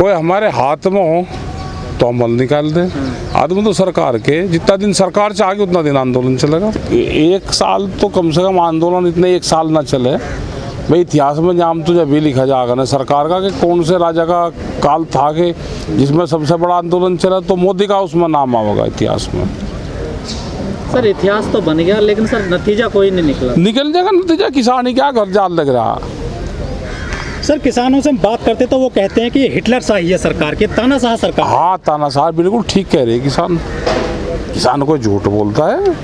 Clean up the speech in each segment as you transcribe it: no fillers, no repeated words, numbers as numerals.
कोई हमारे हाथ में हो तो अमल निकाल दें। आदमी तो सरकार के, जितना दिन सरकार चाहेगी उतना दिन आंदोलन चलेगा। एक साल तो कम से कम आंदोलन, इतने एक साल ना चले भाई। इतिहास में नाम तो जब भी लिखा जाएगा ना सरकार का कि कौन से राजा का काल था कि जिसमें सबसे बड़ा आंदोलन चला, तो मोदी का उसमें नाम आएगा इतिहास में। सर इतिहास तो बन गया, लेकिन सर नतीजा कोई नहीं निकला। निकल जाएगा नतीजा, किसान ही क्या घर जाल लग रहा। सर किसानों से हम बात करते तो वो कहते हैं कि हिटलर शाही है सरकार की, तानाशाह सरकार। हाँ तानाशाह बिल्कुल ठीक कह रहे हैं किसान। किसान कोई झूठ बोलता है?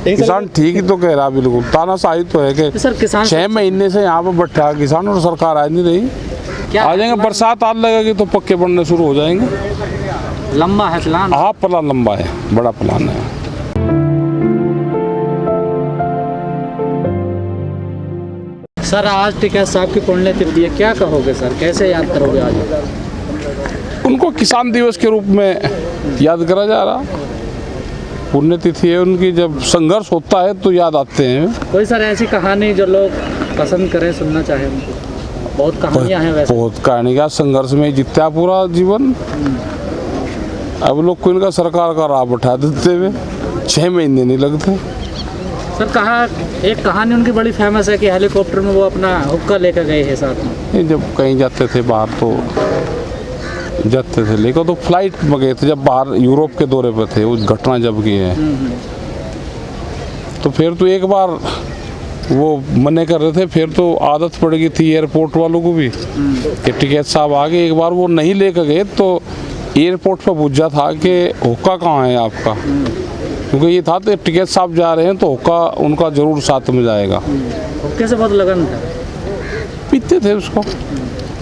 किसान ठीक ही तो कह रहा, बिल्कुल तानाशाही तो है कि सर किसान 6 महीने से यहाँ पर बैठा किसान और सरकार आ नहीं रही। आ जाएंगे, बरसात आने लगेगी तो पक्के बनने शुरू हो जाएंगे। लंबा है प्लान। हाँ प्लान लंबा है, बड़ा प्लान है। सर आज टिकैत साहब की पुण्यतिथि है, क्या कहोगे सर, कैसे याद करोगे आज? उनको किसान दिवस के रूप में याद करा जा रहा। पुण्यतिथि है उनकी, जब संघर्ष होता है तो याद आते हैं। कोई सर ऐसी कहानी जो लोग पसंद करें, सुनना चाहें उनको? बहुत कहानियाँ हैं वैसे। बहुत कहानी का, संघर्ष में जीता पूरा जीवन। अब लोग को इनका सरकार का राह बैठा देते हुए 6 महीने नहीं लगते। सर कहा एक कहानी उनकी बड़ी फेमस है कि हेलीकॉप्टर में वो अपना हुक्का लेकर गए हैं साथ में। जब कहीं जाते थे बाहर तो जाते थे, लेकिन तो फ्लाइट में गए थे जब बाहर यूरोप के दौरे पे थे, उस घटना जब की है। तो फिर तो एक बार वो मने कर रहे थे, फिर तो आदत पड़ गई थी एयरपोर्ट वालों को भी कि टिकैत साहब आगे। एक बार वो नहीं लेकर गए तो एयरपोर्ट पर पूछा था कि हुक्का कहाँ है आपका, क्योंकि ये था तो टिकैत साहब जा रहे हैं तो हुक्का उनका जरूर साथ में जाएगा। हुक्के से बहुत लगन था, पीते थे उसको।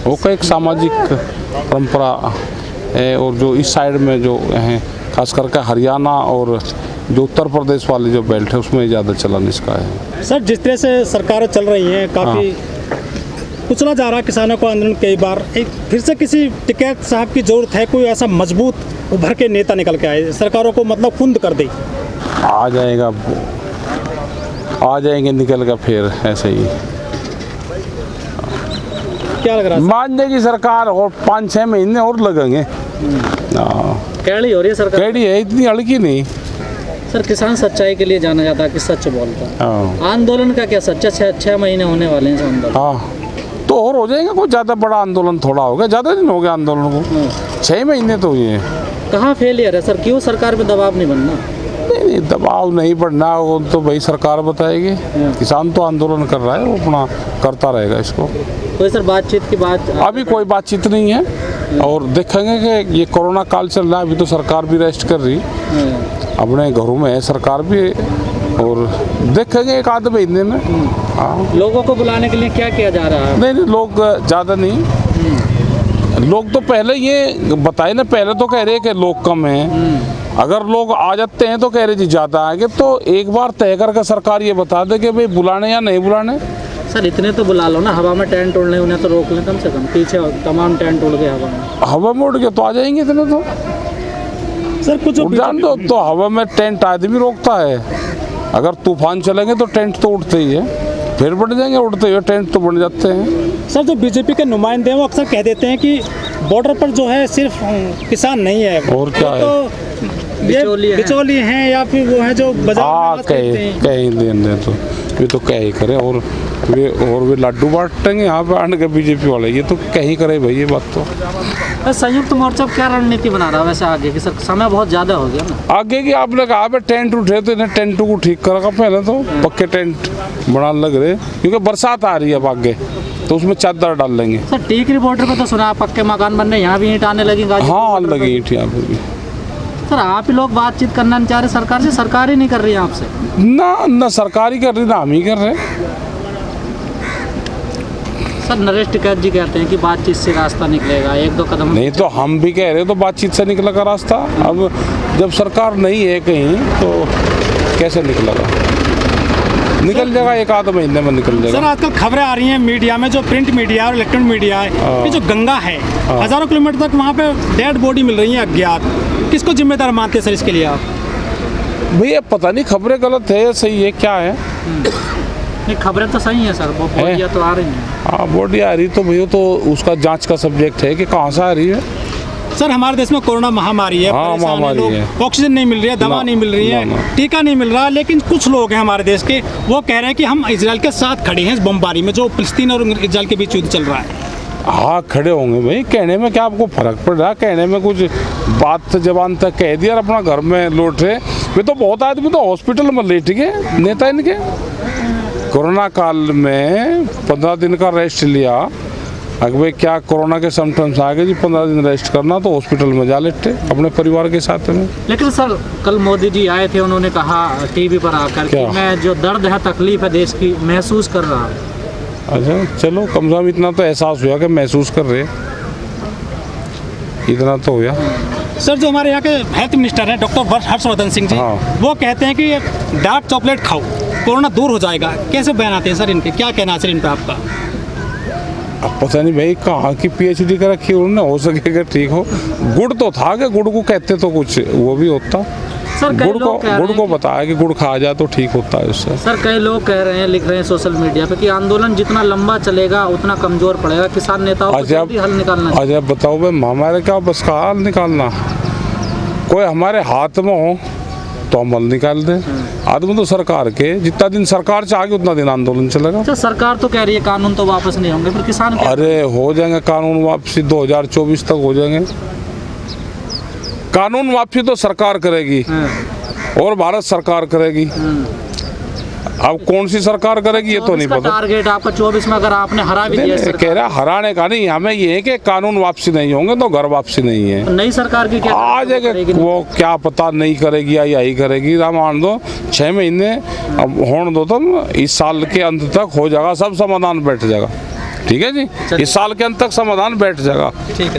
हुक्का एक सामाजिक परंपरा है, और जो इस साइड में जो हैं खास करके हरियाणा और जो उत्तर प्रदेश वाले जो बेल्ट है उसमें ज़्यादा चलन इसका है। सर जिस तरह से सरकारें चल रही हैं, काफ़ी कुचला जा रहा है किसानों को आंदोलन कई बार। एक फिर से किसी टिकैत साहब की ज़रूरत है, कोई ऐसा मजबूत उभर के नेता निकल के आए, सरकारों को मतलब कुंद कर दे। आ जाएगा, आ जाएंगे निकल कर फिर ऐसे ही। क्या लग रहा है? मान जाएगी सरकार, और 5-6 महीने और लगेंगे। कैड़ी हो रही है सरकार। कैडी है, इतनी हल्की नहीं। सर किसान सच्चाई के लिए जाना जाता है कि सच बोलता है। आंदोलन का क्या सच्चा 6 महीने होने वाले हैं आंदोलन। हाँ तो और हो जाएगा, कोई ज़्यादा बड़ा आंदोलन थोड़ा हो गया, ज़्यादा दिन हो गया आंदोलन को। 6 महीने तो ये कहाँ फेलियर है सर, क्यों सरकार पे दबाव नहीं बनना? नहीं, दबाव नहीं बढ़ना, वो तो भाई सरकार बताएगी। किसान तो आंदोलन कर रहा है, वो अपना करता रहेगा इसको। कोई सर बातचीत की बात अभी कोई बातचीत नहीं है, और देखेंगे कि ये कोरोना काल चल रहा है, अभी तो सरकार भी रेस्ट कर रही, अपने घरों में है सरकार भी, और देखेंगे एक आध महीने में। हाँ लोगों को बुलाने के लिए क्या किया जा रहा है? नहीं, लोग ज़्यादा नहीं। लोग तो पहले ये बताए ना, पहले तो कह रहे कि लोग कम हैं। अगर लोग आ जाते हैं तो कह रहे जी ज़्यादा आएंगे, तो एक बार तय करके सरकार ये बता दे कि भाई बुलाने या नहीं बुलाने। सर इतने तो बुला लो ना, हवा में टेंट उड़ने उन्हें तो रोक लें कम से कम। पीछे तमाम टेंट उड़ गए हवा में उड़ गए तो आ जाएंगे इतने तो। सर कुछ जान दो, तो हवा में टेंट आदमी रोकता है, अगर तूफान चलेंगे तो टेंट तो उड़ते ही है, फिर बढ़ जाएंगे, उड़ते हुए टेंट तो बन जाते हैं। सर जो बीजेपी के नुमाइंदे हैं वो अक्सर कह देते हैं कि बॉर्डर पर जो है सिर्फ किसान नहीं है, और क्या है, तो बिचौली हैं या फिर वो है जो बाजार कहीं दें तो ये तो क्या ही करे, और वे लड्डू बांटेंगे यहाँ पे आने के बीजेपी वाले, ये तो कहीं करे भाई ये बात तो। संयुक्त मोर्चा क्या रणनीति बना रहा है वैसे आगे की? सर समय बहुत ज़्यादा हो गया ना आगे की। आपने कहा पे टेंट उठे तो इन्हें टेंट को ठीक करा, पहले तो पक्के टेंट बनाने लग रहे, क्योंकि बरसात आ रही है अब आगे, तो उसमें चादर डाल लेंगे। सर टीक रिपोर्टर पे तो सुना पक्के मकान बनने, यहाँ भी ईंट आने लगी। हाँ लगी ईंट यहाँ पे भी। सर आप ही लोग बातचीत करना नहीं चाह रहे सरकार से, सरकार ही नहीं कर रही है आपसे? ना सरकार ही कर रही, ना हम ही कर रहे। सर नरेश टिकैत जी कहते हैं कि बातचीत से रास्ता निकलेगा, 1-2 कदम। नहीं तो हम भी कह रहे तो बातचीत से निकलेगा रास्ता। अब जब सरकार नहीं है कहीं तो कैसे निकलेगा? निकल जाएगा, 1-आध महीने में निकल जाएगा। सर आजकल खबरें आ रही हैं मीडिया में, जो प्रिंट मीडिया और इलेक्ट्रॉनिक मीडिया है कि जो गंगा है हजारों किलोमीटर तक वहाँ पे डेड बॉडी मिल रही है अज्ञात, किसको जिम्मेदार मानते हैं सर इसके लिए आप? भैया पता नहीं खबरें गलत है या सही है, क्या है? नहीं खबरें तो सही है सर, वो बॉडियाँ तो आ रही हैं। हाँ बॉडी आ रही तो भैया, तो उसका जांच का सब्जेक्ट है कि कहाँ से आ रही है। सर हमारे देश में कोरोना महामारी है, हाँ, परेशान हैं महामारी लोग, है। ऑक्सीजन नहीं मिल रही है, दवा ना, नहीं मिल रही है, ना। टीका नहीं मिल रहा, लेकिन कुछ लोग हैं हमारे देश के, वो कह रहे हैं कि हम इजराइल के साथ खड़े हैं इस बमबारी में जो फिलिस्तीन और इजराइल के बीच युद्ध चल रहा है। हाँ खड़े होंगे भाई, कहने में क्या आपको फर्क पड़ रहा है, कहने में कुछ बात जबान तक कह दिया और अपना घर में लौट रहे। वे तो बहुत आदमी तो हॉस्पिटल में लेट गए नेता इनके। कोरोना काल में 15 दिन का रेस्ट लिया, अगर भाई क्या कोरोना के सिम्टम्स आ गए जी 15 दिन रेस्ट करना, तो हॉस्पिटल में जा लेटे अपने परिवार के साथ में। लेकिन सर कल मोदी जी आए थे, उन्होंने कहा टीवी पर आकर कि क्या? मैं जो दर्द है, तकलीफ है देश की महसूस कर रहा हूँ। अच्छा चलो, कम से कम इतना तो एहसास हुआ कि महसूस कर रहे, इतना तो हुआ। सर जो हमारे यहाँ के हेल्थ मिनिस्टर हैं डॉक्टर हर्षवर्धन सिंह जी, हाँ। वो कहते हैं कि डार्क चॉकलेट खाओ कोरोना दूर हो जाएगा। कैसे बयान आते हैं सर इनके, क्या कहना है सर इन पर आपका? अब पता नहीं भाई कहाँ की PhD कर रखी उन्होंने, हो सकेगा ठीक हो। गुड़ तो था कि गुड़ को कहते तो कुछ वो भी होता। सर कई गुड़ लोग कह रहे को हैं कि- बताया कि गुड़ खा जाए तो ठीक होता है उससे। सर कई लोग कह रहे हैं, लिख रहे हैं सोशल मीडिया पे कि आंदोलन जितना लंबा चलेगा उतना कमजोर पड़ेगा, किसान नेताओं को जल्दी हल निकालना चाहिए। अच्छा बताओ भाई, हमारे क्या बस का हल निकालना, कोई हमारे हाथ में हो तो हम हल निकाल दें। आदमी तो सरकार के, जितना दिन सरकार चाहेगी उतना दिन आंदोलन चलेगा। अच्छा सरकार तो कह रही है कानून तो वापस नहीं होंगे, फिर किसान क्या? अरे हो जाएंगे कानून वापसी, 2024 तक हो जाएंगे। कानून वापसी तो सरकार करेगी और भारत सरकार करेगी। अब कौन सी सरकार करेगी ये तो नहीं इसका पता। टारगेट आपका 24 में अगर आपने हरा भी नहीं, दिया नहीं, सरकार, कह रहा हराने का नहीं, हमें ये है कि कानून वापसी नहीं होंगे तो घर वापसी नहीं है। तो नई सरकार की क्या आ जाएगा वो, क्या पता नहीं करेगी या यही करेगी। मान दो 6 महीने अब होने दो, तुम इस साल के अंत तक हो जाएगा, सब समाधान बैठ जाएगा। ठीक है जी, इस साल के अंत तक समाधान बैठ जाएगा। ठीक है।